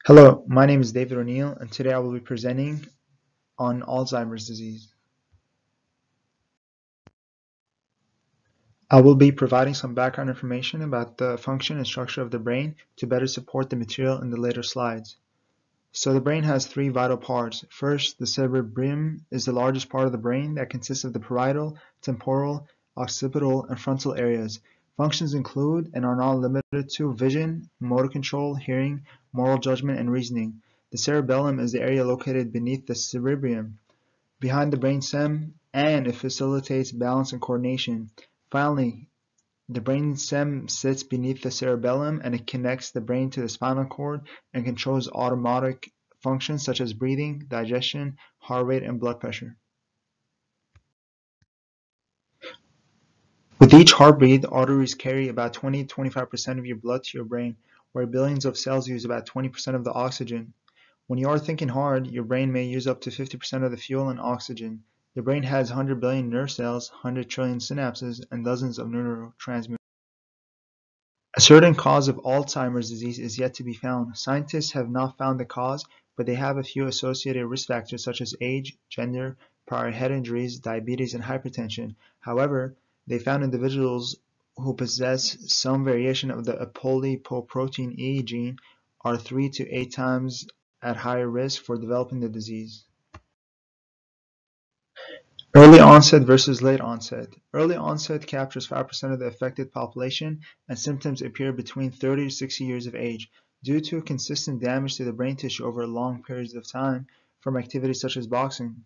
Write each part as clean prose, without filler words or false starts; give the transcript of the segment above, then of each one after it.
Hello, my name is David O'Neill, and today I will be presenting on Alzheimer's disease. I will be providing some background information about the function and structure of the brain to better support the material in the later slides. So the brain has three vital parts. First, the cerebellum is the largest part of the brain that consists of the parietal, temporal, occipital, and frontal areas. Functions include and are not limited to vision, motor control, hearing, moral judgment, and reasoning. The cerebellum is the area located beneath the cerebrum, behind the brainstem, and it facilitates balance and coordination. Finally, the brainstem sits beneath the cerebellum and it connects the brain to the spinal cord and controls autonomic functions such as breathing, digestion, heart rate, and blood pressure. With each heartbeat, arteries carry about 20–25% of your blood to your brain, where billions of cells use about 20% of the oxygen. When you are thinking hard, your brain may use up to 50% of the fuel and oxygen. The brain has 100 billion nerve cells, 100 trillion synapses, and dozens of neurotransmitters. A certain cause of Alzheimer's disease is yet to be found. Scientists have not found the cause, but they have a few associated risk factors such as age, gender, prior head injuries, diabetes, and hypertension. However, they found individuals who possess some variation of the apolipoprotein E gene are 3 to 8 times at higher risk for developing the disease. Early onset versus late onset. Early onset captures 5% of the affected population, and symptoms appear between 30 to 60 years of age due to consistent damage to the brain tissue over long periods of time from activities such as boxing.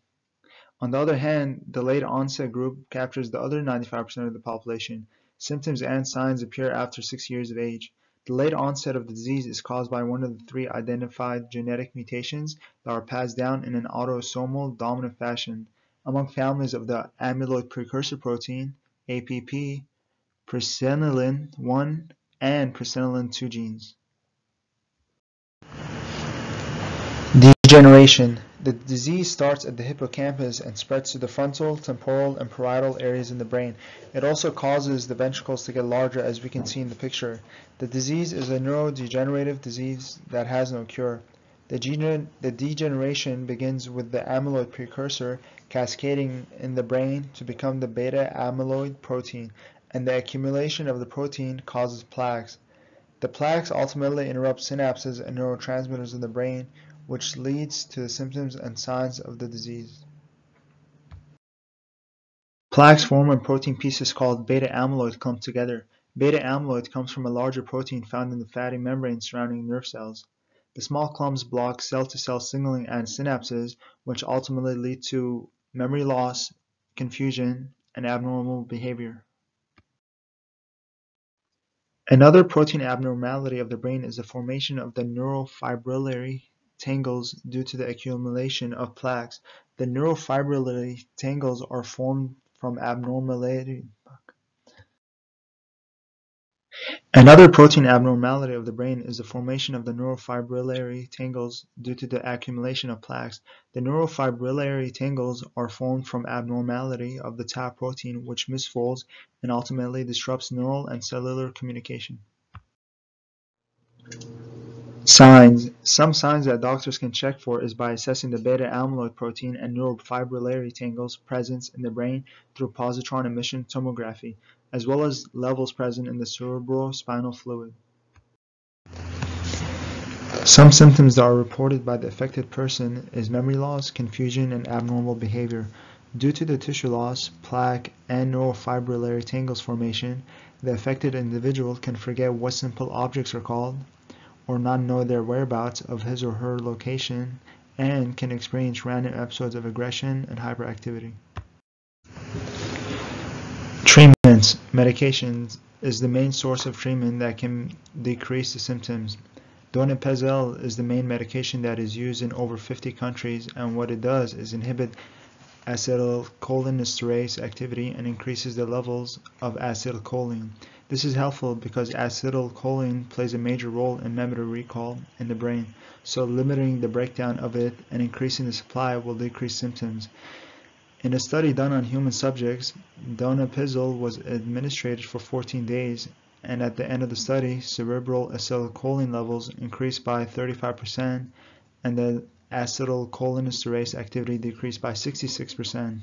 On the other hand, the late onset group captures the other 95% of the population. Symptoms and signs appear after 6 years of age. The late onset of the disease is caused by one of the three identified genetic mutations that are passed down in an autosomal dominant fashion among families of the amyloid precursor protein, APP, presenilin 1, and presenilin 2 genes. Degeneration. The disease starts at the hippocampus and spreads to the frontal, temporal, and parietal areas in the brain. It also causes the ventricles to get larger, as we can see in the picture. The disease is a neurodegenerative disease that has no cure. The degeneration begins with the amyloid precursor cascading in the brain to become the beta amyloid protein, and the accumulation of the protein causes plaques. The plaques ultimately interrupt synapses and neurotransmitters in the brain, which leads to the symptoms and signs of the disease. Plaques form when protein pieces called beta amyloid clump together. Beta amyloid comes from a larger protein found in the fatty membrane surrounding nerve cells. The small clumps block cell-to-cell signaling and synapses, which ultimately lead to memory loss, confusion, and abnormal behavior. Another protein abnormality of the brain is the formation of the neurofibrillary tangles due to the accumulation of plaques. The neurofibrillary tangles are formed from abnormality. Another protein abnormality of the brain is the formation of the neurofibrillary tangles due to the accumulation of plaques. The neurofibrillary tangles are formed from abnormality of the tau protein, which misfolds and ultimately disrupts neural and cellular communication. Signs. Some signs that doctors can check for is by assessing the beta amyloid protein and neurofibrillary tangles presence in the brain through positron emission tomography, as well as levels present in the cerebrospinal fluid. Some symptoms that are reported by the affected person is memory loss, confusion, and abnormal behavior. Due to the tissue loss, plaque, and neurofibrillary tangles formation, the affected individual can forget what simple objects are called, or not know their whereabouts of his or her location, and can experience random episodes of aggression and hyperactivity. Treatments. Medications is the main source of treatment that can decrease the symptoms. Donepezil is the main medication that is used in over 50 countries, and what it does is inhibit acetylcholinesterase activity and increases the levels of acetylcholine. This is helpful because acetylcholine plays a major role in memory recall in the brain, so limiting the breakdown of it and increasing the supply will decrease symptoms. In a study done on human subjects, donepezil was administered for 14 days, and at the end of the study, cerebral acetylcholine levels increased by 35% and the acetylcholinesterase activity decreased by 66%.